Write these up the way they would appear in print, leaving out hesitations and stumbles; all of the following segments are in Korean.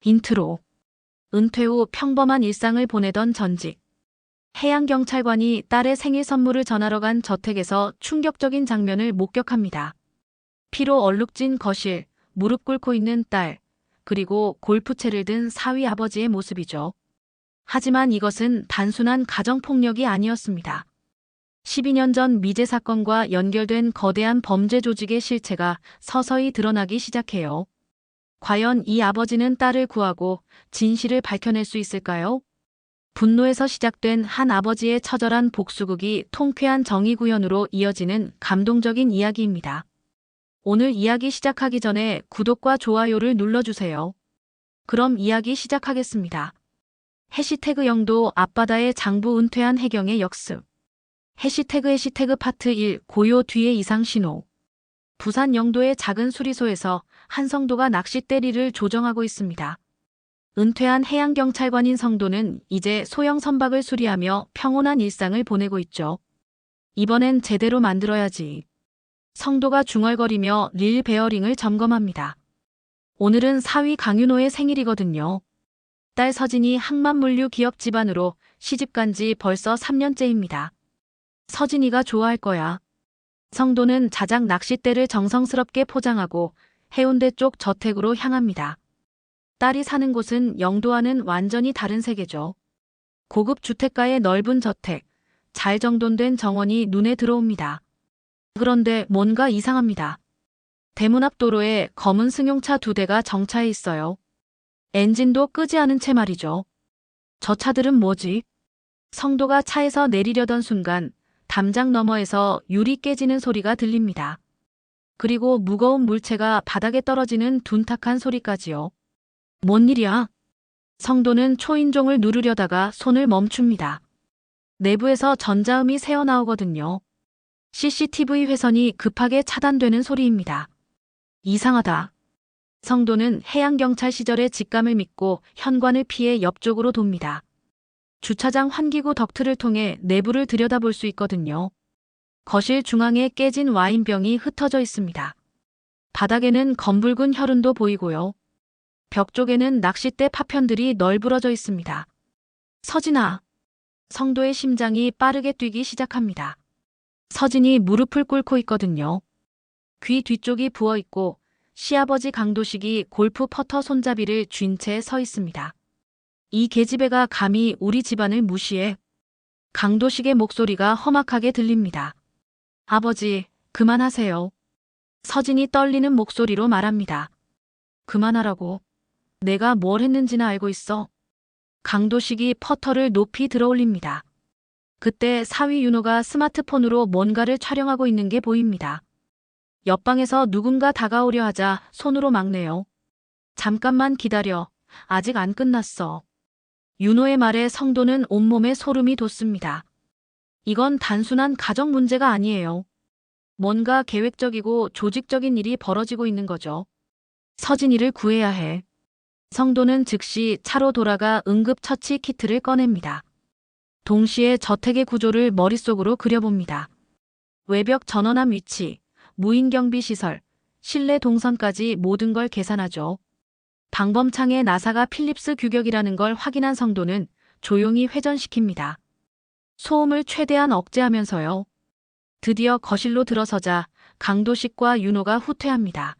인트로. 은퇴 후 평범한 일상을 보내던 전직 해양경찰관이 딸의 생일 선물을 전하러 간 저택에서 충격적인 장면을 목격합니다. 피로 얼룩진 거실, 무릎 꿇고 있는 딸, 그리고 골프채를 든 사위 아버지의 모습이죠. 하지만 이것은 단순한 가정폭력이 아니었습니다. 12년 전 미제 사건과 연결된 거대한 범죄 조직의 실체가 서서히 드러나기 시작해요. 과연 이 아버지는 딸을 구하고 진실을 밝혀낼 수 있을까요? 분노에서 시작된 한 아버지의 처절한 복수극이 통쾌한 정의 구현으로 이어지는 감동적인 이야기입니다. 오늘 이야기 시작하기 전에 구독과 좋아요를 눌러주세요. 그럼 이야기 시작하겠습니다. 해시태그 영도 앞바다의 장부 은퇴한 해경의 역습. 해시태그 파트 1 고요 뒤에 이상 신호. 부산 영도의 작은 수리소에서 한 성도가 낚싯대리를 조정하고 있습니다. 은퇴한 해양경찰관인 성도는 이제 소형 선박을 수리하며 평온한 일상을 보내고 있죠. 이번엔 제대로 만들어야지. 성도가 중얼거리며 릴 베어링을 점검합니다. 오늘은 사위 강윤호의 생일이거든요. 딸 서진이 항만물류 기업 집안으로 시집간 지 벌써 3년째입니다. 서진이가 좋아할 거야. 성도는 자작 낚싯대를 정성스럽게 포장하고 해운대 쪽 저택으로 향합니다. 딸이 사는 곳은 영도와는 완전히 다른 세계죠. 고급 주택가의 넓은 저택, 잘 정돈된 정원이 눈에 들어옵니다. 그런데 뭔가 이상합니다. 대문 앞 도로에 검은 승용차 2대가 정차해 있어요. 엔진도 끄지 않은 채 말이죠. 저 차들은 뭐지? 성도가 차에서 내리려던 순간 담장 너머에서 유리 깨지는 소리가 들립니다. 그리고 무거운 물체가 바닥에 떨어지는 둔탁한 소리까지요. 뭔 일이야? 성도는 초인종을 누르려다가 손을 멈춥니다. 내부에서 전자음이 새어나오거든요. CCTV 회선이 급하게 차단되는 소리입니다. 이상하다. 성도는 해양경찰 시절의 직감을 믿고 현관을 피해 옆쪽으로 돕니다. 주차장 환기구 덕트를 통해 내부를 들여다볼 수 있거든요. 거실 중앙에 깨진 와인병이 흩어져 있습니다. 바닥에는 검붉은 혈흔도 보이고요. 벽 쪽에는 낚싯대 파편들이 널브러져 있습니다. 서진아. 성도의 심장이 빠르게 뛰기 시작합니다. 서진이 무릎을 꿇고 있거든요. 귀 뒤쪽이 부어있고 시아버지 강도식이 골프 퍼터 손잡이를 쥔 채 서 있습니다. 이 계집애가 감히 우리 집안을 무시해. 강도식의 목소리가 험악하게 들립니다. 아버지, 그만하세요. 서진이 떨리는 목소리로 말합니다. 그만하라고. 내가 뭘 했는지나 알고 있어. 강도식이 퍼터를 높이 들어올립니다. 그때 사위 윤호가 스마트폰으로 뭔가를 촬영하고 있는 게 보입니다. 옆방에서 누군가 다가오려 하자 손으로 막네요. 잠깐만 기다려. 아직 안 끝났어. 윤호의 말에 성도는 온몸에 소름이 돋습니다. 이건 단순한 가정 문제가 아니에요. 뭔가 계획적이고 조직적인 일이 벌어지고 있는 거죠. 서진이를 구해야 해. 성도는 즉시 차로 돌아가 응급처치 키트를 꺼냅니다. 동시에 저택의 구조를 머릿속으로 그려봅니다. 외벽 전원함 위치, 무인경비시설, 실내 동선까지 모든 걸 계산하죠. 방범창에 나사가 필립스 규격이라는 걸 확인한 성도는 조용히 회전시킵니다. 소음을 최대한 억제하면서요. 드디어 거실로 들어서자 강도식과 윤호가 후퇴합니다.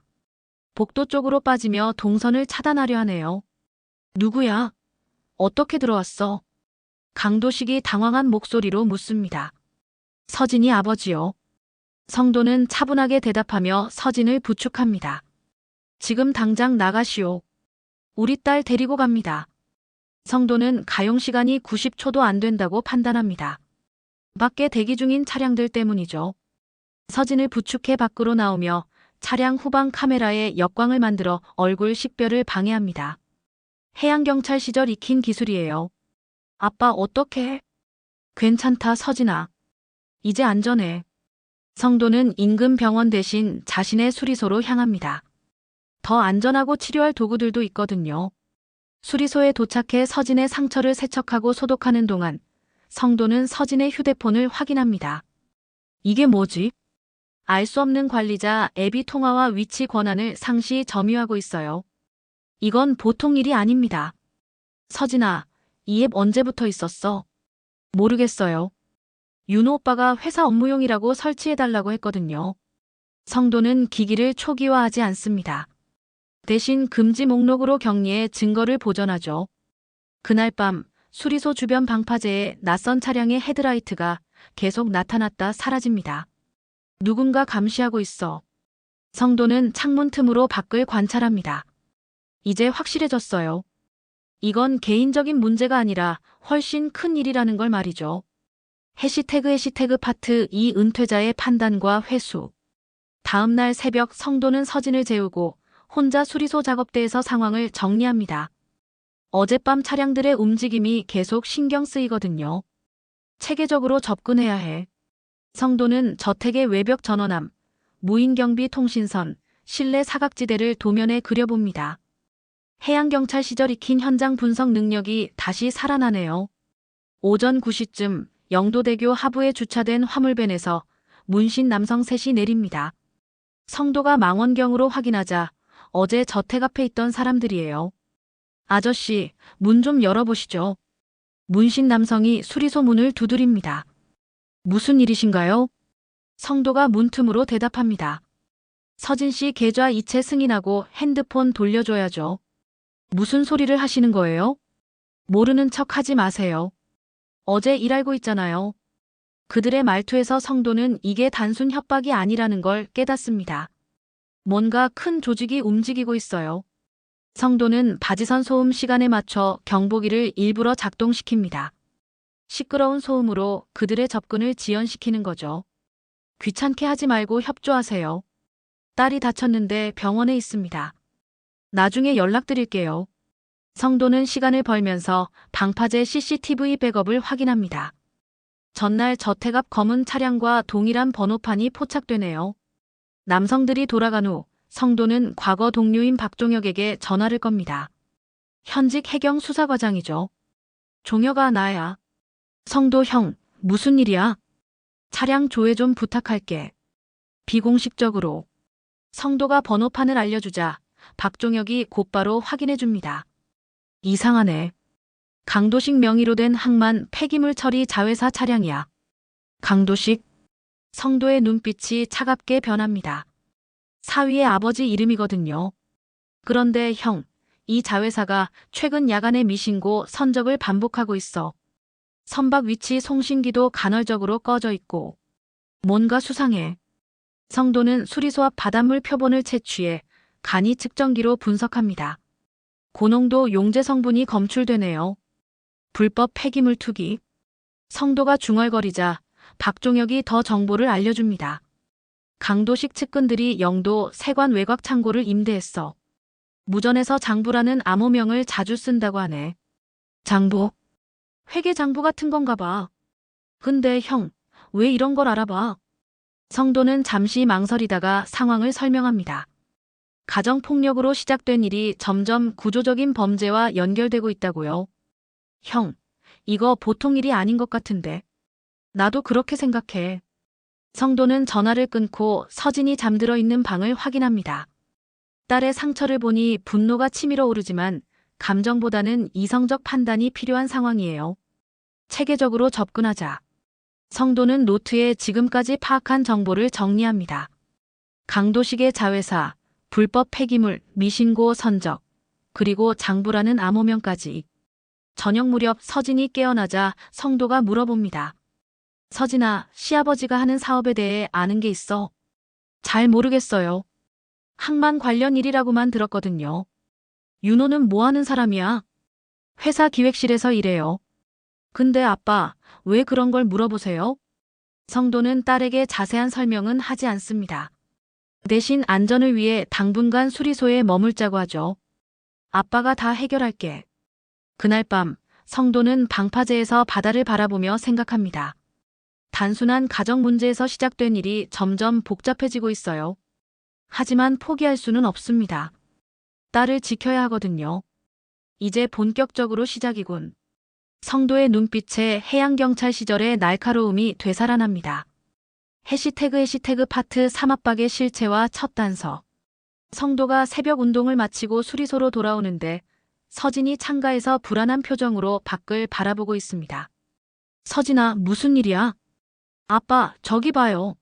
복도 쪽으로 빠지며 동선을 차단하려 하네요. 누구야? 어떻게 들어왔어? 강도식이 당황한 목소리로 묻습니다. 서진이 아버지요. 성도는 차분하게 대답하며 서진을 부축합니다. 지금 당장 나가시오. 우리 딸 데리고 갑니다. 성도는 가용 시간이 90초도 안 된다고 판단합니다. 밖에 대기 중인 차량들 때문이죠. 서진을 부축해 밖으로 나오며 차량 후방 카메라에 역광을 만들어 얼굴 식별을 방해합니다. 해양경찰 시절 익힌 기술이에요. 아빠 어떡해? 괜찮다 서진아. 이제 안전해. 성도는 인근 병원 대신 자신의 수리소로 향합니다. 더 안전하고 치료할 도구들도 있거든요. 수리소에 도착해 서진의 상처를 세척하고 소독하는 동안 성도는 서진의 휴대폰을 확인합니다. 이게 뭐지? 알 수 없는 관리자 앱이 통화와 위치 권한을 상시 점유하고 있어요. 이건 보통 일이 아닙니다. 서진아, 이 앱 언제부터 있었어? 모르겠어요. 윤호 오빠가 회사 업무용이라고 설치해달라고 했거든요. 성도는 기기를 초기화하지 않습니다. 대신 금지 목록으로 격리해 증거를 보존하죠. 그날 밤 수리소 주변 방파제에 낯선 차량의 헤드라이트가 계속 나타났다 사라집니다. 누군가 감시하고 있어. 성도는 창문 틈으로 밖을 관찰합니다. 이제 확실해졌어요. 이건 개인적인 문제가 아니라 훨씬 큰 일이라는 걸 말이죠. 해시태그 파트 2 은퇴자의 판단과 회수. 다음 날 새벽 성도는 서진을 재우고 혼자 수리소 작업대에서 상황을 정리합니다. 어젯밤 차량들의 움직임이 계속 신경 쓰이거든요. 체계적으로 접근해야 해. 성도는 저택의 외벽 전원암, 무인경비 통신선, 실내 사각지대를 도면에 그려봅니다. 해양경찰 시절 익힌 현장 분석 능력이 다시 살아나네요. 오전 9시쯤 영도대교 하부에 주차된 화물밴에서 문신 남성 셋이 내립니다. 성도가 망원경으로 확인하자 어제 저택 앞에 있던 사람들이에요. 아저씨, 문 좀 열어보시죠. 문신 남성이 수리소 문을 두드립니다. 무슨 일이신가요? 성도가 문틈으로 대답합니다. 서진 씨 계좌 이체 승인하고 핸드폰 돌려줘야죠. 무슨 소리를 하시는 거예요? 모르는 척 하지 마세요. 어제 일 알고 있잖아요. 그들의 말투에서 성도는 이게 단순 협박이 아니라는 걸 깨닫습니다. 뭔가 큰 조직이 움직이고 있어요. 성도는 바지선 소음 시간에 맞춰 경보기를 일부러 작동시킵니다. 시끄러운 소음으로 그들의 접근을 지연시키는 거죠. 귀찮게 하지 말고 협조하세요. 딸이 다쳤는데 병원에 있습니다. 나중에 연락드릴게요. 성도는 시간을 벌면서 방파제 CCTV 백업을 확인합니다. 전날 저택 앞 검은 차량과 동일한 번호판이 포착되네요. 남성들이 돌아간 후 성도는 과거 동료인 박종혁에게 전화를 겁니다. 현직 해경 수사과장이죠. 종혁아, 나야. 성도 형, 무슨 일이야? 차량 조회 좀 부탁할게. 비공식적으로. 성도가 번호판을 알려주자 박종혁이 곧바로 확인해줍니다. 이상하네. 강도식 명의로 된 항만 폐기물 처리 자회사 차량이야. 강도식? 성도의 눈빛이 차갑게 변합니다. 사위의 아버지 이름이거든요. 그런데 형, 이 자회사가 최근 야간에 미신고 선적을 반복하고 있어. 선박 위치 송신기도 간헐적으로 꺼져 있고. 뭔가 수상해. 성도는 수리소 앞 바닷물 표본을 채취해 간이 측정기로 분석합니다. 고농도 용제 성분이 검출되네요. 불법 폐기물 투기. 성도가 중얼거리자 박종혁이 더 정보를 알려줍니다. 강도식 측근들이 영도 세관 외곽 창고를 임대했어. 무전에서 장부라는 암호명을 자주 쓴다고 하네. 장부? 회계 장부 같은 건가 봐. 근데 형, 왜 이런 걸 알아봐? 성도는 잠시 망설이다가 상황을 설명합니다. 가정폭력으로 시작된 일이 점점 구조적인 범죄와 연결되고 있다고요. 형, 이거 보통 일이 아닌 것 같은데. 나도 그렇게 생각해. 성도는 전화를 끊고 서진이 잠들어 있는 방을 확인합니다. 딸의 상처를 보니 분노가 치밀어 오르지만 감정보다는 이성적 판단이 필요한 상황이에요. 체계적으로 접근하자. 성도는 노트에 지금까지 파악한 정보를 정리합니다. 강도식의 자회사, 불법 폐기물, 미신고 선적, 그리고 장부라는 암호명까지. 저녁 무렵 서진이 깨어나자 성도가 물어봅니다. 서진아, 시아버지가 하는 사업에 대해 아는 게 있어? 잘 모르겠어요. 항만 관련 일이라고만 들었거든요. 윤호는 뭐 하는 사람이야? 회사 기획실에서 일해요. 근데 아빠, 왜 그런 걸 물어보세요? 성도는 딸에게 자세한 설명은 하지 않습니다. 대신 안전을 위해 당분간 수리소에 머물자고 하죠. 아빠가 다 해결할게. 그날 밤 성도는 방파제에서 바다를 바라보며 생각합니다. 단순한 가정 문제에서 시작된 일이 점점 복잡해지고 있어요. 하지만 포기할 수는 없습니다. 딸을 지켜야 하거든요. 이제 본격적으로 시작이군. 성도의 눈빛에 해양경찰 시절의 날카로움이 되살아납니다. 해시태그 파트 3 압박의 실체와 첫 단서. 성도가 새벽 운동을 마치고 수리소로 돌아오는데 서진이 창가에서 불안한 표정으로 밖을 바라보고 있습니다. 서진아, 무슨 일이야? 아빠, 저기 봐요.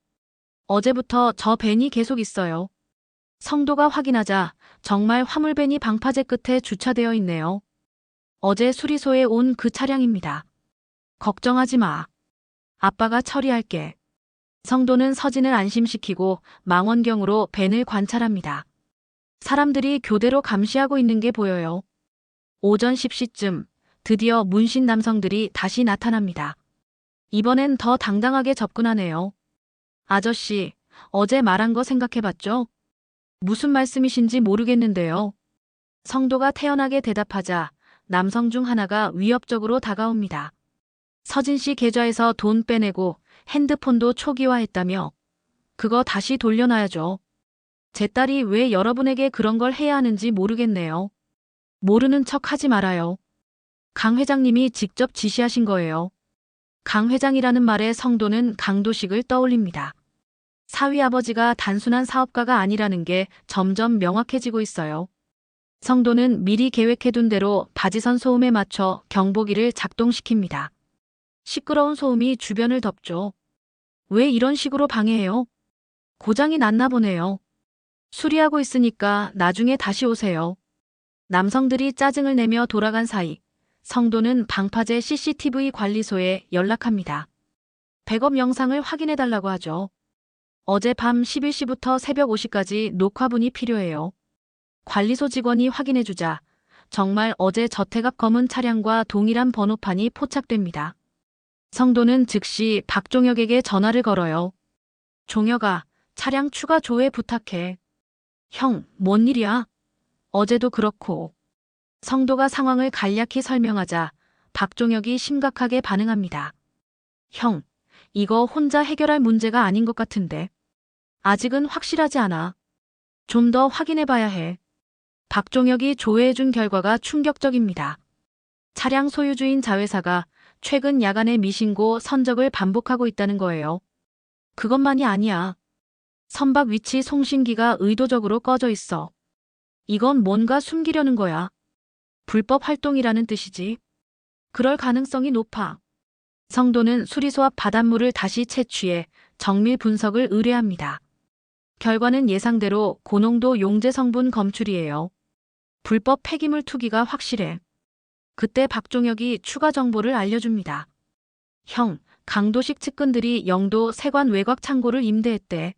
어제부터 저 밴이 계속 있어요. 성도가 확인하자 정말 화물밴이 방파제 끝에 주차되어 있네요. 어제 수리소에 온 그 차량입니다. 걱정하지 마. 아빠가 처리할게. 성도는 서진을 안심시키고 망원경으로 밴을 관찰합니다. 사람들이 교대로 감시하고 있는 게 보여요. 오전 10시쯤 드디어 문신 남성들이 다시 나타납니다. 이번엔 더 당당하게 접근하네요. 아저씨, 어제 말한 거 생각해봤죠? 무슨 말씀이신지 모르겠는데요. 성도가 태연하게 대답하자 남성 중 하나가 위협적으로 다가옵니다. 서진 씨 계좌에서 돈 빼내고 핸드폰도 초기화했다며. 그거 다시 돌려놔야죠. 제 딸이 왜 여러분에게 그런 걸 해야 하는지 모르겠네요. 모르는 척 하지 말아요. 강 회장님이 직접 지시하신 거예요. 강 회장이라는 말에 성도는 강도식을 떠올립니다. 사위 아버지가 단순한 사업가가 아니라는 게 점점 명확해지고 있어요. 성도는 미리 계획해둔 대로 바지선 소음에 맞춰 경보기를 작동시킵니다. 시끄러운 소음이 주변을 덮죠. 왜 이런 식으로 방해해요? 고장이 났나 보네요. 수리하고 있으니까 나중에 다시 오세요. 남성들이 짜증을 내며 돌아간 사이 성도는 방파제 CCTV 관리소에 연락합니다. 백업 영상을 확인해달라고 하죠. 어제 밤 11시부터 새벽 5시까지 녹화분이 필요해요. 관리소 직원이 확인해주자 정말 어제 저택 앞 검은 차량과 동일한 번호판이 포착됩니다. 성도는 즉시 박종혁에게 전화를 걸어요. 종혁아, 차량 추가 조회 부탁해. 형, 뭔 일이야? 어제도 그렇고. 성도가 상황을 간략히 설명하자 박종혁이 심각하게 반응합니다. 형, 이거 혼자 해결할 문제가 아닌 것 같은데. 아직은 확실하지 않아. 좀 더 확인해 봐야 해. 박종혁이 조회해준 결과가 충격적입니다. 차량 소유주인 자회사가 최근 야간에 미신고 선적을 반복하고 있다는 거예요. 그것만이 아니야. 선박 위치 송신기가 의도적으로 꺼져 있어. 이건 뭔가 숨기려는 거야. 불법 활동이라는 뜻이지. 그럴 가능성이 높아. 성도는 수리소 앞 바닷물을 다시 채취해 정밀 분석을 의뢰합니다. 결과는 예상대로 고농도 용제 성분 검출이에요. 불법 폐기물 투기가 확실해. 그때 박종혁이 추가 정보를 알려줍니다. 형, 강도식 측근들이 영도 세관 외곽 창고를 임대했대.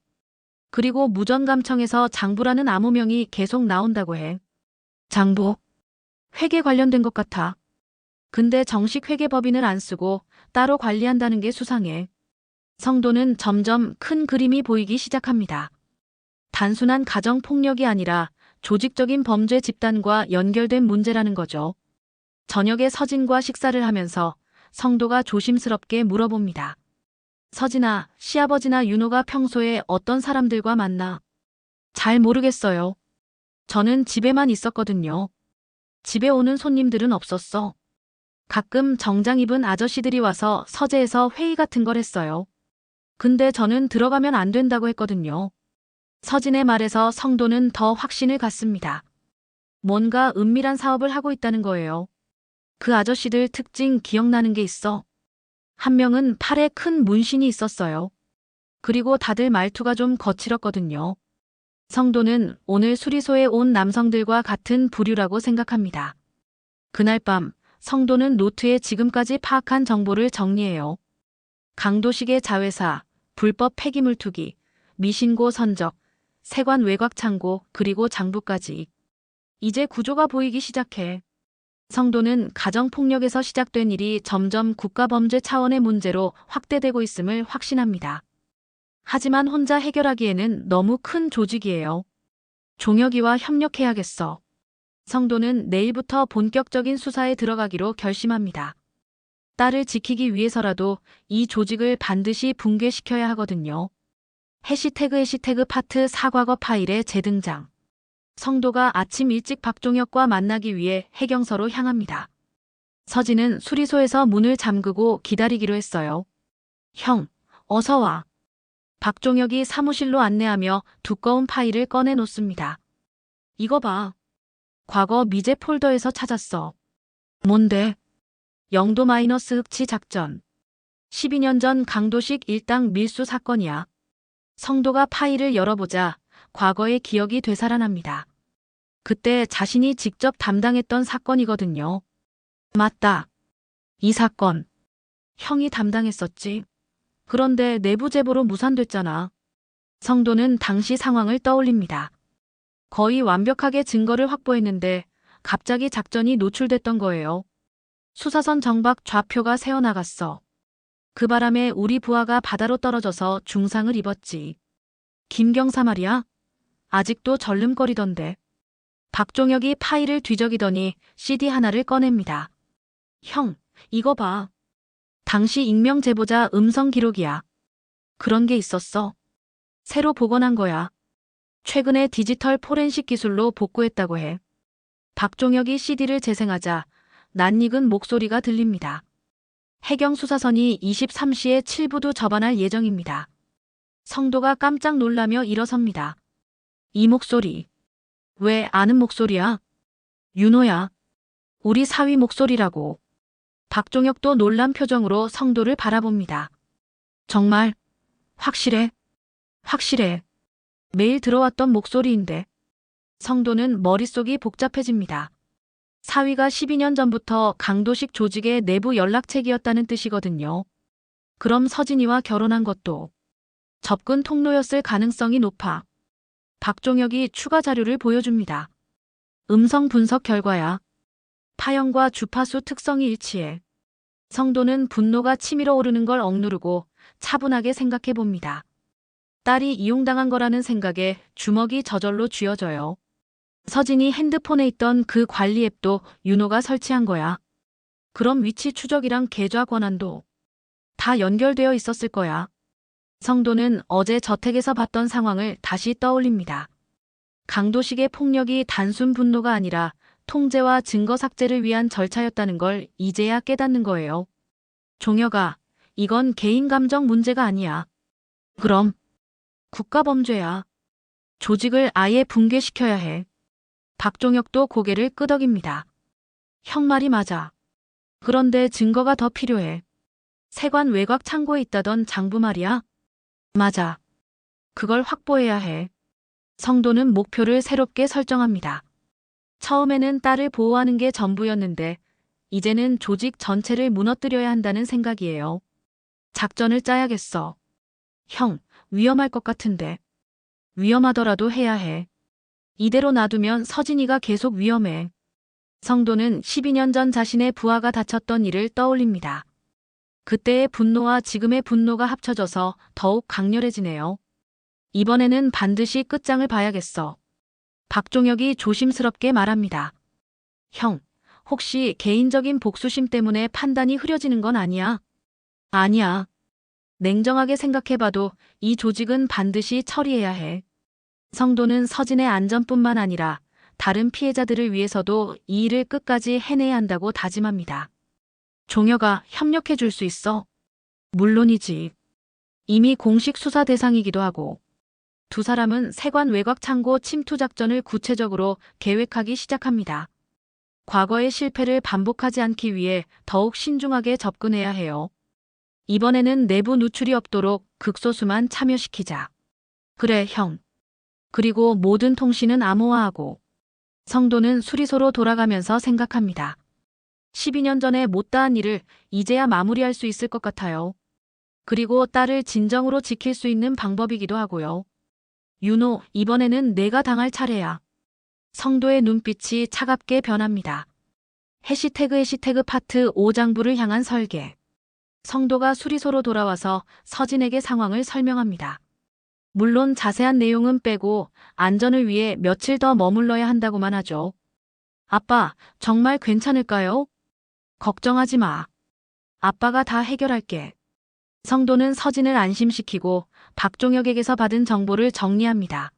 그리고 무전감청에서 장부라는 암호명이 계속 나온다고 해. 장부? 회계 관련된 것 같아. 근데 정식 회계법인을 안 쓰고 따로 관리한다는 게 수상해. 성도는 점점 큰 그림이 보이기 시작합니다. 단순한 가정폭력이 아니라 조직적인 범죄 집단과 연결된 문제라는 거죠. 저녁에 서진과 식사를 하면서 성도가 조심스럽게 물어봅니다. 서진아, 시아버지나 윤호가 평소에 어떤 사람들과 만나? 잘 모르겠어요. 저는 집에만 있었거든요. 집에 오는 손님들은 없었어. 가끔 정장 입은 아저씨들이 와서 서재에서 회의 같은 걸 했어요. 근데 저는 들어가면 안 된다고 했거든요. 서진의 말에서 성도는 더 확신을 갖습니다. 뭔가 은밀한 사업을 하고 있다는 거예요. 그 아저씨들 특징 기억나는 게 있어. 한 명은 팔에 큰 문신이 있었어요. 그리고 다들 말투가 좀 거칠었거든요. 성도는 오늘 수리소에 온 남성들과 같은 부류라고 생각합니다. 그날 밤 성도는 노트에 지금까지 파악한 정보를 정리해요. 강도식의 자회사, 불법 폐기물 투기, 미신고 선적, 세관 외곽 창고, 그리고 장부까지. 이제 구조가 보이기 시작해. 성도는 가정폭력에서 시작된 일이 점점 국가범죄 차원의 문제로 확대되고 있음을 확신합니다. 하지만 혼자 해결하기에는 너무 큰 조직이에요. 종혁이와 협력해야겠어. 성도는 내일부터 본격적인 수사에 들어가기로 결심합니다. 딸을 지키기 위해서라도 이 조직을 반드시 붕괴시켜야 하거든요. 해시태그 파트 4과거 파일의 재등장. 성도가 아침 일찍 박종혁과 만나기 위해 해경서로 향합니다. 서진은 수리소에서 문을 잠그고 기다리기로 했어요. 형, 어서 와. 박종혁이 사무실로 안내하며 두꺼운 파일을 꺼내 놓습니다. 이거 봐. 과거 미제 폴더에서 찾았어. 뭔데? 영도 마이너스 흑치 작전. 12년 전 강도식 일당 밀수 사건이야. 성도가 파일을 열어보자 과거의 기억이 되살아납니다. 그때 자신이 직접 담당했던 사건이거든요. 맞다. 이 사건. 형이 담당했었지. 그런데 내부 제보로 무산됐잖아. 성도는 당시 상황을 떠올립니다. 거의 완벽하게 증거를 확보했는데 갑자기 작전이 노출됐던 거예요. 수사선 정박 좌표가 새어나갔어. 그 바람에 우리 부하가 바다로 떨어져서 중상을 입었지. 김경사 말이야? 아직도 절름거리던데. 박종혁이 파일을 뒤적이더니 CD 하나를 꺼냅니다. 형, 이거 봐. 당시 익명 제보자 음성 기록이야. 그런 게 있었어. 새로 복원한 거야. 최근에 디지털 포렌식 기술로 복구했다고 해. 박종혁이 CD를 재생하자 낯익은 목소리가 들립니다. 해경 수사선이 23시에 7부도 접안할 예정입니다. 성도가 깜짝 놀라며 일어섭니다. 이 목소리. 왜 아는 목소리야? 윤호야. 우리 사위 목소리라고. 박종혁도 놀란 표정으로 성도를 바라봅니다. 정말? 확실해? 확실해. 매일 들어왔던 목소리인데. 성도는 머릿속이 복잡해집니다. 사위가 12년 전부터 강도식 조직의 내부 연락책이었다는 뜻이거든요. 그럼 서진이와 결혼한 것도 접근 통로였을 가능성이 높아. 박종혁이 추가 자료를 보여줍니다. 음성 분석 결과야. 파형과 주파수 특성이 일치해. 성도는 분노가 치밀어 오르는 걸 억누르고 차분하게 생각해 봅니다. 딸이 이용당한 거라는 생각에 주먹이 저절로 쥐어져요. 서진이 핸드폰에 있던 그 관리 앱도 윤호가 설치한 거야. 그럼 위치 추적이랑 계좌 권한도 다 연결되어 있었을 거야. 성도는 어제 저택에서 봤던 상황을 다시 떠올립니다. 강도식의 폭력이 단순 분노가 아니라 통제와 증거 삭제를 위한 절차였다는 걸 이제야 깨닫는 거예요. 종혁아, 이건 개인 감정 문제가 아니야. 그럼 국가범죄야. 조직을 아예 붕괴시켜야 해. 박종혁도 고개를 끄덕입니다. 형 말이 맞아. 그런데 증거가 더 필요해. 세관 외곽 창고에 있다던 장부 말이야? 맞아. 그걸 확보해야 해. 성도는 목표를 새롭게 설정합니다. 처음에는 딸을 보호하는 게 전부였는데 이제는 조직 전체를 무너뜨려야 한다는 생각이에요. 작전을 짜야겠어. 형, 위험할 것 같은데. 위험하더라도 해야 해. 이대로 놔두면 서진이가 계속 위험해. 성도는 12년 전 자신의 부하가 다쳤던 일을 떠올립니다. 그때의 분노와 지금의 분노가 합쳐져서 더욱 강렬해지네요. 이번에는 반드시 끝장을 봐야겠어. 박종혁이 조심스럽게 말합니다. 형, 혹시 개인적인 복수심 때문에 판단이 흐려지는 건 아니야? 아니야. 냉정하게 생각해봐도 이 조직은 반드시 처리해야 해. 성도는 서진의 안전뿐만 아니라 다른 피해자들을 위해서도 이 일을 끝까지 해내야 한다고 다짐합니다. 종혁아, 협력해 줄 수 있어? 물론이지. 이미 공식 수사 대상이기도 하고. 두 사람은 세관 외곽 창고 침투 작전을 구체적으로 계획하기 시작합니다. 과거의 실패를 반복하지 않기 위해 더욱 신중하게 접근해야 해요. 이번에는 내부 누출이 없도록 극소수만 참여시키자. 그래, 형. 그리고 모든 통신은 암호화하고. 성도는 수리소로 돌아가면서 생각합니다. 12년 전에 못다한 일을 이제야 마무리할 수 있을 것 같아요. 그리고 딸을 진정으로 지킬 수 있는 방법이기도 하고요. 윤호, 이번에는 내가 당할 차례야. 성도의 눈빛이 차갑게 변합니다. 해시태그 파트 5장부를 향한 설계. 성도가 수리소로 돌아와서 서진에게 상황을 설명합니다. 물론 자세한 내용은 빼고 안전을 위해 며칠 더 머물러야 한다고만 하죠. 아빠, 정말 괜찮을까요? 걱정하지 마. 아빠가 다 해결할게. 성도는 서진을 안심시키고 박종혁에게서 받은 정보를 정리합니다.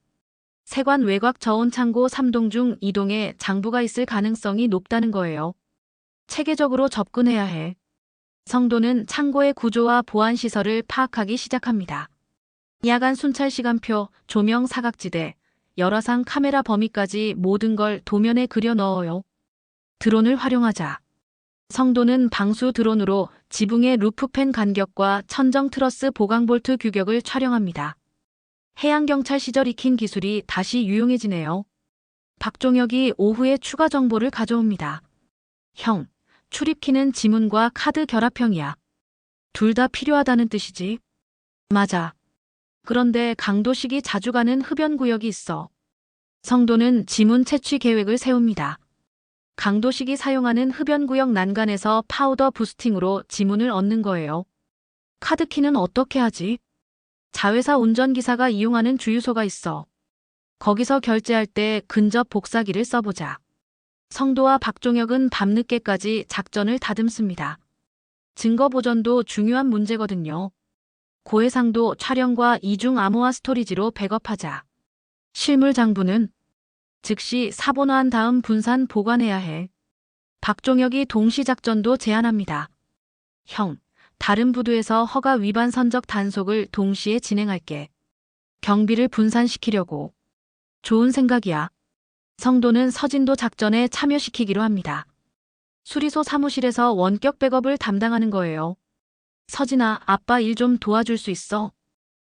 세관 외곽 저온 창고 3동 중 2동에 장부가 있을 가능성이 높다는 거예요. 체계적으로 접근해야 해. 성도는 창고의 구조와 보안 시설을 파악하기 시작합니다. 야간 순찰 시간표, 조명 사각지대, 열화상 카메라 범위까지 모든 걸 도면에 그려 넣어요. 드론을 활용하자. 성도는 방수 드론으로 지붕의 루프팬 간격과 천정 트러스 보강 볼트 규격을 촬영합니다. 해양경찰 시절 익힌 기술이 다시 유용해지네요. 박종혁이 오후에 추가 정보를 가져옵니다. 형, 출입키는 지문과 카드 결합형이야. 둘 다 필요하다는 뜻이지? 맞아. 그런데 강도식이 자주 가는 흡연구역이 있어. 성도는 지문 채취 계획을 세웁니다. 강도식이 사용하는 흡연구역 난간에서 파우더 부스팅으로 지문을 얻는 거예요. 카드키는 어떻게 하지? 자회사 운전기사가 이용하는 주유소가 있어. 거기서 결제할 때 근접 복사기를 써보자. 성도와 박종혁은 밤늦게까지 작전을 다듬습니다. 증거 보존도 중요한 문제거든요. 고해상도 촬영과 이중 암호화 스토리지로 백업하자. 실물 장부는 즉시 사본화한 다음 분산 보관해야 해. 박종혁이 동시작전도 제안합니다. 형, 다른 부두에서 허가 위반 선적 단속을 동시에 진행할게. 경비를 분산시키려고. 좋은 생각이야. 성도는 서진도 작전에 참여시키기로 합니다. 수리소 사무실에서 원격 백업을 담당하는 거예요. 서진아, 아빠 일 좀 도와줄 수 있어?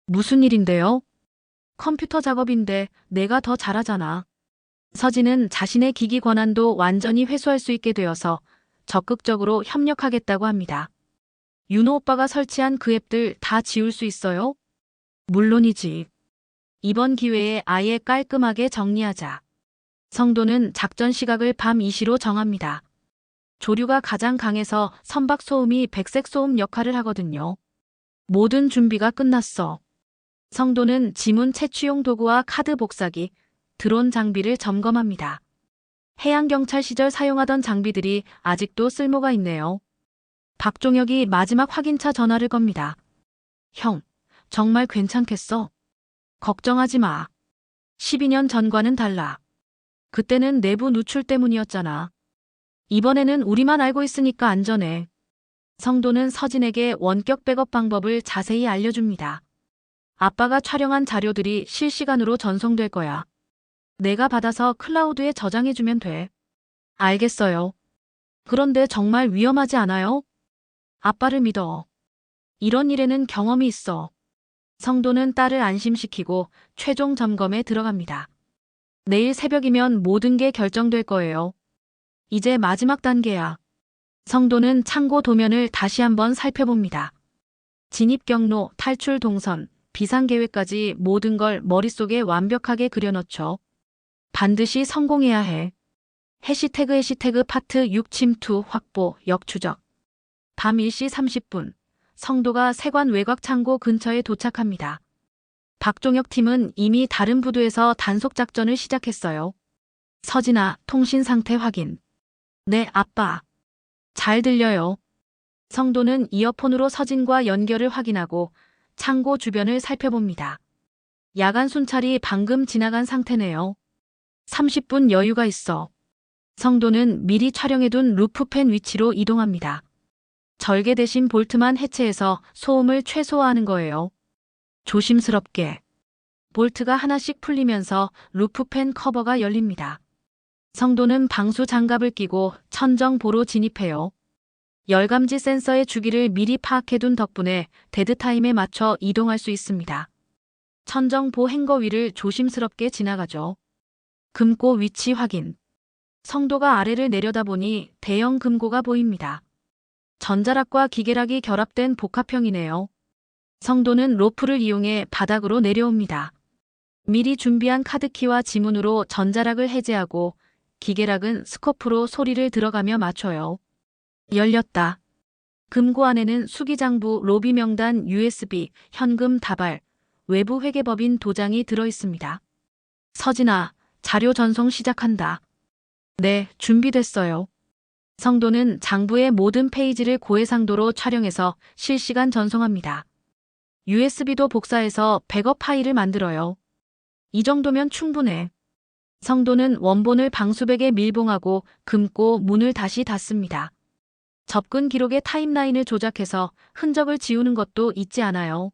무슨 일인데요? 컴퓨터 작업인데 내가 더 잘하잖아. 서진은 자신의 기기 권한도 완전히 회수할 수 있게 되어서 적극적으로 협력하겠다고 합니다. 윤호 오빠가 설치한 그 앱들 다 지울 수 있어요? 물론이지. 이번 기회에 아예 깔끔하게 정리하자. 성도는 작전 시각을 밤 2시로 정합니다. 조류가 가장 강해서 선박 소음이 백색 소음 역할을 하거든요. 모든 준비가 끝났어. 성도는 지문 채취용 도구와 카드 복사기, 드론 장비를 점검합니다. 해양경찰 시절 사용하던 장비들이 아직도 쓸모가 있네요. 박종혁이 마지막 확인차 전화를 겁니다. 형, 정말 괜찮겠어? 걱정하지 마. 12년 전과는 달라. 그때는 내부 누출 때문이었잖아. 이번에는 우리만 알고 있으니까 안전해. 성도는 서진에게 원격 백업 방법을 자세히 알려줍니다. 아빠가 촬영한 자료들이 실시간으로 전송될 거야. 내가 받아서 클라우드에 저장해주면 돼. 알겠어요. 그런데 정말 위험하지 않아요? 아빠를 믿어. 이런 일에는 경험이 있어. 성도는 딸을 안심시키고 최종 점검에 들어갑니다. 내일 새벽이면 모든 게 결정될 거예요. 이제 마지막 단계야. 성도는 창고 도면을 다시 한번 살펴봅니다. 진입 경로, 탈출 동선, 비상계획까지 모든 걸 머릿속에 완벽하게 그려넣죠. 반드시 성공해야 해. 해시태그 파트 6 침투 확보 역추적. 밤 1시 30분, 성도가 세관 외곽 창고 근처에 도착합니다. 박종혁 팀은 이미 다른 부두에서 단속 작전을 시작했어요. 서진아, 통신 상태 확인. 네, 아빠. 잘 들려요. 성도는 이어폰으로 서진과 연결을 확인하고 창고 주변을 살펴봅니다. 야간 순찰이 방금 지나간 상태네요. 30분 여유가 있어. 성도는 미리 촬영해둔 루프팬 위치로 이동합니다. 절개 대신 볼트만 해체해서 소음을 최소화하는 거예요. 조심스럽게. 볼트가 하나씩 풀리면서 루프팬 커버가 열립니다. 성도는 방수 장갑을 끼고 천정보로 진입해요. 열감지 센서의 주기를 미리 파악해둔 덕분에 데드타임에 맞춰 이동할 수 있습니다. 천정보 행거 위를 조심스럽게 지나가죠. 금고 위치 확인. 성도가 아래를 내려다보니 대형 금고가 보입니다. 전자락과 기계락이 결합된 복합형이네요. 성도는 로프를 이용해 바닥으로 내려옵니다. 미리 준비한 카드키와 지문으로 전자락을 해제하고 기계락은 스코프로 소리를 들어가며 맞춰요. 열렸다. 금고 안에는 수기장부, 로비 명단, USB, 현금 다발, 외부 회계법인 도장이 들어있습니다. 서진아, 자료 전송 시작한다. 네, 준비됐어요. 성도는 장부의 모든 페이지를 고해상도로 촬영해서 실시간 전송합니다. USB도 복사해서 백업 파일을 만들어요. 이 정도면 충분해. 성도는 원본을 방수백에 밀봉하고 금고 문을 다시 닫습니다. 접근 기록의 타임라인을 조작해서 흔적을 지우는 것도 잊지 않아요.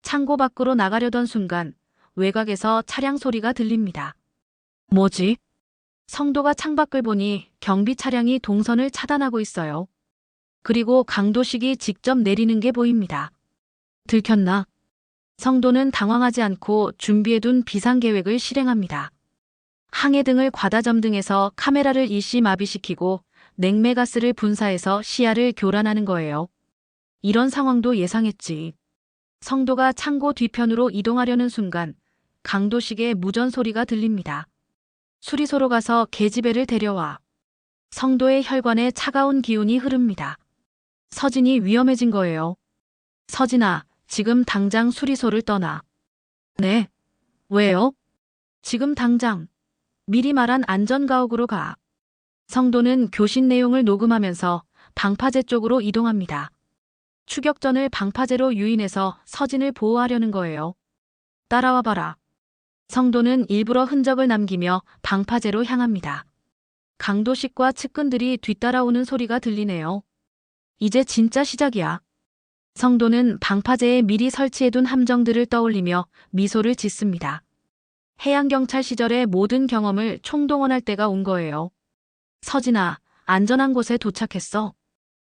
창고 밖으로 나가려던 순간 외곽에서 차량 소리가 들립니다. 뭐지? 성도가 창밖을 보니 경비 차량이 동선을 차단하고 있어요. 그리고 강도식이 직접 내리는 게 보입니다. 들켰나? 성도는 당황하지 않고 준비해둔 비상계획을 실행합니다. 항해등을 과다점등해서 카메라를 일시 마비시키고 냉매가스를 분사해서 시야를 교란하는 거예요. 이런 상황도 예상했지. 성도가 창고 뒤편으로 이동하려는 순간 강도식의 무전 소리가 들립니다. 수리소로 가서 계집애를 데려와. 성도의 혈관에 차가운 기운이 흐릅니다. 서진이 위험해진 거예요. 서진아, 지금 당장 수리소를 떠나. 네. 왜요? 지금 당장. 미리 말한 안전가옥으로 가. 성도는 교신 내용을 녹음하면서 방파제 쪽으로 이동합니다. 추격전을 방파제로 유인해서 서진을 보호하려는 거예요. 따라와 봐라. 성도는 일부러 흔적을 남기며 방파제로 향합니다. 강도식과 측근들이 뒤따라오는 소리가 들리네요. 이제 진짜 시작이야. 성도는 방파제에 미리 설치해둔 함정들을 떠올리며 미소를 짓습니다. 해양경찰 시절의 모든 경험을 총동원할 때가 온 거예요. 서진아, 안전한 곳에 도착했어.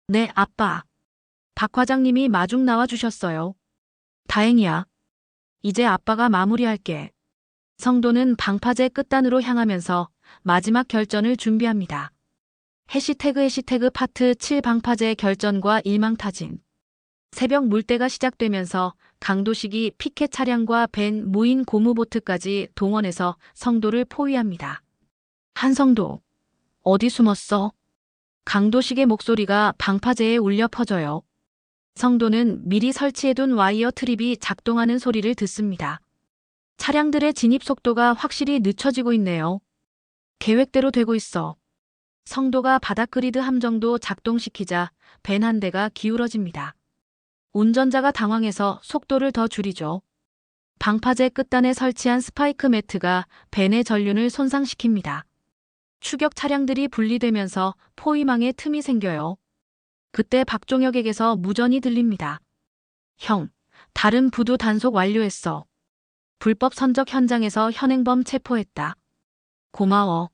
네, 아빠. 박 과장님이 마중 나와 주셨어요. 다행이야. 이제 아빠가 마무리할게. 성도는 방파제 끝단으로 향하면서 마지막 결전을 준비합니다. 해시태그 파트 7 방파제 결전과 일망타진. 새벽 물때가 시작되면서 강도식이 피켓 차량과 벤, 무인 고무보트까지 동원해서 성도를 포위합니다. 한성도, 어디 숨었어? 강도식의 목소리가 방파제에 울려 퍼져요. 성도는 미리 설치해둔 와이어 트립이 작동하는 소리를 듣습니다. 차량들의 진입 속도가 확실히 늦춰지고 있네요. 계획대로 되고 있어. 성도가 바닥 그리드 함정도 작동시키자 벤 한 대가 기울어집니다. 운전자가 당황해서 속도를 더 줄이죠. 방파제 끝단에 설치한 스파이크 매트가 벤의 전륜을 손상시킵니다. 추격 차량들이 분리되면서 포위망에 틈이 생겨요. 그때 박종혁에게서 무전이 들립니다. 형, 다른 부두 단속 완료했어. 불법 선적 현장에서 현행범 체포했다. 고마워.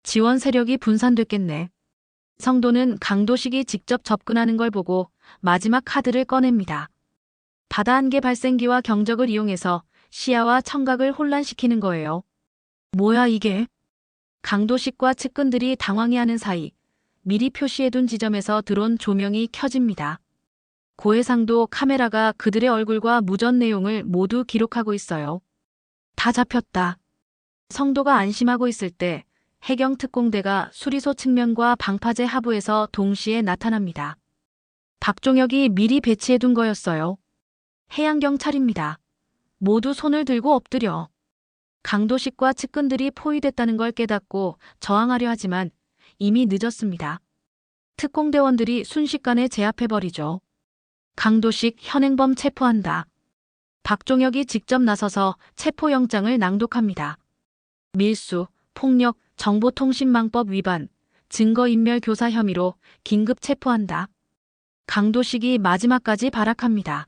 지원 세력이 분산됐겠네. 성도는 강도식이 직접 접근하는 걸 보고 마지막 카드를 꺼냅니다. 바다 안개 발생기와 경적을 이용해서 시야와 청각을 혼란시키는 거예요. 뭐야 이게? 강도식과 측근들이 당황해하는 사이 미리 표시해둔 지점에서 들어온 조명이 켜집니다. 고해상도 카메라가 그들의 얼굴과 무전 내용을 모두 기록하고 있어요. 다 잡혔다. 성도가 안심하고 있을 때 해경특공대가 수리소 측면과 방파제 하부에서 동시에 나타납니다. 박종혁이 미리 배치해둔 거였어요. 해양경찰입니다. 모두 손을 들고 엎드려. 강도식과 측근들이 포위됐다는 걸 깨닫고 저항하려 하지만 이미 늦었습니다. 특공대원들이 순식간에 제압해버리죠. 강도식 현행범 체포한다. 박종혁이 직접 나서서 체포영장을 낭독합니다. 밀수, 폭력, 정보통신망법 위반, 증거인멸 교사 혐의로 긴급 체포한다. 강도식이 마지막까지 발악합니다.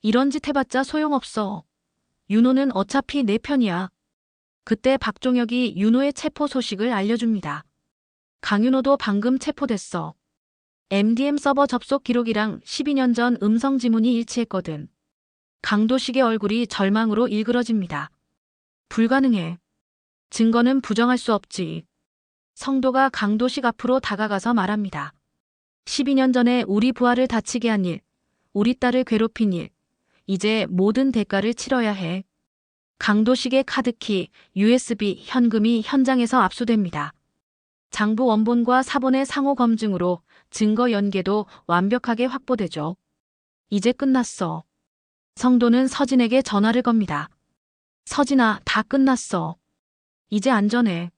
이런 짓 해봤자 소용없어. 윤호는 어차피 내 편이야. 그때 박종혁이 윤호의 체포 소식을 알려줍니다. 강윤호도 방금 체포됐어. MDM 서버 접속 기록이랑 12년 전 음성 지문이 일치했거든. 강도식의 얼굴이 절망으로 일그러집니다. 불가능해. 증거는 부정할 수 없지. 성도가 강도식 앞으로 다가가서 말합니다. 12년 전에 우리 부하를 다치게 한 일, 우리 딸을 괴롭힌 일, 이제 모든 대가를 치러야 해. 강도식의 카드키, USB, 현금이 현장에서 압수됩니다. 장부 원본과 사본의 상호 검증으로 증거 연계도 완벽하게 확보되죠. 이제 끝났어. 성도는 서진에게 전화를 겁니다. 서진아, 다 끝났어. 이제 안전해.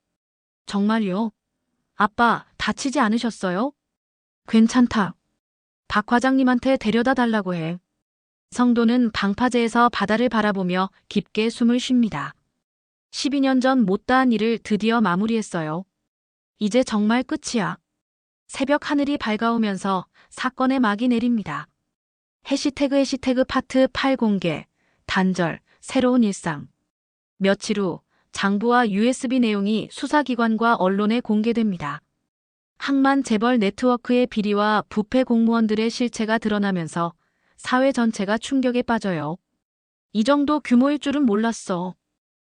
정말요? 아빠, 다치지 않으셨어요? 괜찮다. 박 과장님한테 데려다 달라고 해. 성도는 방파제에서 바다를 바라보며 깊게 숨을 쉽니다. 12년 전 못다한 일을 드디어 마무리했어요. 이제 정말 끝이야. 새벽 하늘이 밝아오면서 사건의 막이 내립니다. 해시태그 파트 8 공개, 단절, 새로운 일상. 며칠 후 장부와 USB 내용이 수사기관과 언론에 공개됩니다. 항만 재벌 네트워크의 비리와 부패 공무원들의 실체가 드러나면서 사회 전체가 충격에 빠져요. 이 정도 규모일 줄은 몰랐어.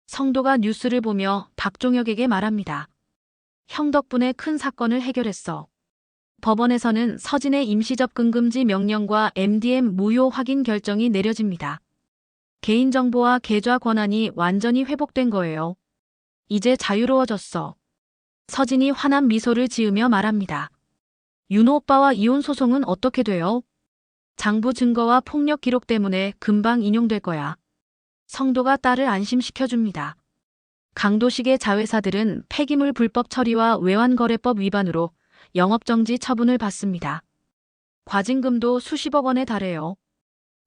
성도가 뉴스를 보며 박종혁에게 말합니다. 형 덕분에 큰 사건을 해결했어. 법원에서는 서진의 임시접근 금지 명령과 MDM 무효 확인 결정이 내려집니다. 개인정보와 계좌 권한이 완전히 회복된 거예요. 이제 자유로워졌어. 서진이 환한 미소를 지으며 말합니다. 윤호 오빠와 이혼 소송은 어떻게 돼요? 장부 증거와 폭력 기록 때문에 금방 인용될 거야. 성도가 딸을 안심시켜줍니다. 강도식의 자회사들은 폐기물 불법 처리와 외환거래법 위반으로 영업정지 처분을 받습니다. 과징금도 수십억 원에 달해요.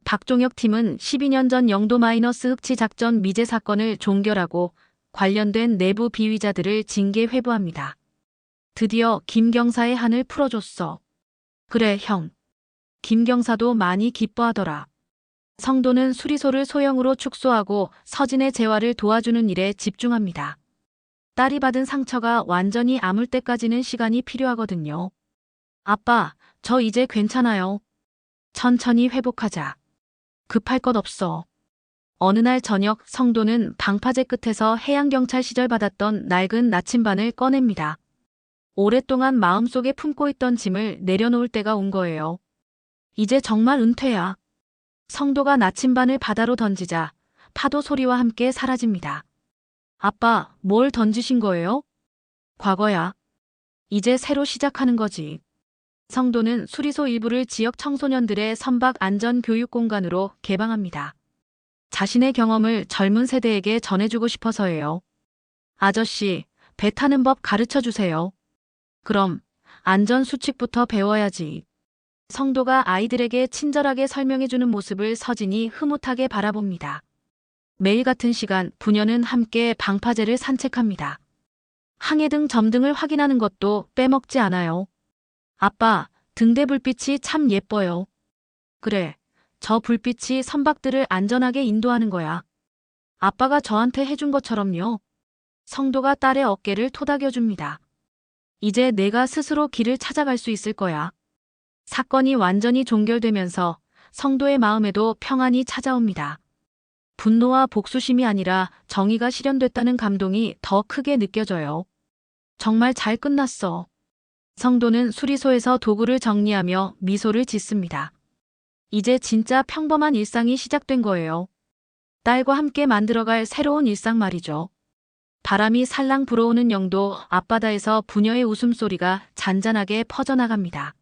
박종혁 팀은 12년 전 영도 마이너스 흑치 작전 미제 사건을 종결하고 관련된 내부 비위자들을 징계 회부합니다. 드디어 김 경사의 한을 풀어줬어. 그래 형. 김 경사도 많이 기뻐하더라. 성도는 수리소를 소형으로 축소하고 서진의 재활을 도와주는 일에 집중합니다. 딸이 받은 상처가 완전히 아물 때까지는 시간이 필요하거든요. 아빠, 저 이제 괜찮아요. 천천히 회복하자. 급할 것 없어. 어느 날 저녁 성도는 방파제 끝에서 해양경찰 시절 받았던 낡은 나침반을 꺼냅니다. 오랫동안 마음속에 품고 있던 짐을 내려놓을 때가 온 거예요. 이제 정말 은퇴야. 성도가 나침반을 바다로 던지자 파도 소리와 함께 사라집니다. 아빠, 뭘 던지신 거예요? 과거야. 이제 새로 시작하는 거지. 성도는 수리소 일부를 지역 청소년들의 선박 안전 교육 공간으로 개방합니다. 자신의 경험을 젊은 세대에게 전해주고 싶어서예요. 아저씨, 배 타는 법 가르쳐 주세요. 그럼 안전 수칙부터 배워야지. 성도가 아이들에게 친절하게 설명해주는 모습을 서진이 흐뭇하게 바라봅니다. 매일 같은 시간 부녀는 함께 방파제를 산책합니다. 항해등 점등을 확인하는 것도 빼먹지 않아요. 아빠, 등대 불빛이 참 예뻐요. 그래, 저 불빛이 선박들을 안전하게 인도하는 거야. 아빠가 저한테 해준 것처럼요. 성도가 딸의 어깨를 토닥여줍니다. 이제 내가 스스로 길을 찾아갈 수 있을 거야. 사건이 완전히 종결되면서 성도의 마음에도 평안이 찾아옵니다. 분노와 복수심이 아니라 정의가 실현됐다는 감동이 더 크게 느껴져요. 정말 잘 끝났어. 성도는 수리소에서 도구를 정리하며 미소를 짓습니다. 이제 진짜 평범한 일상이 시작된 거예요. 딸과 함께 만들어갈 새로운 일상 말이죠. 바람이 살랑 불어오는 영도 앞바다에서 부녀의 웃음소리가 잔잔하게 퍼져나갑니다.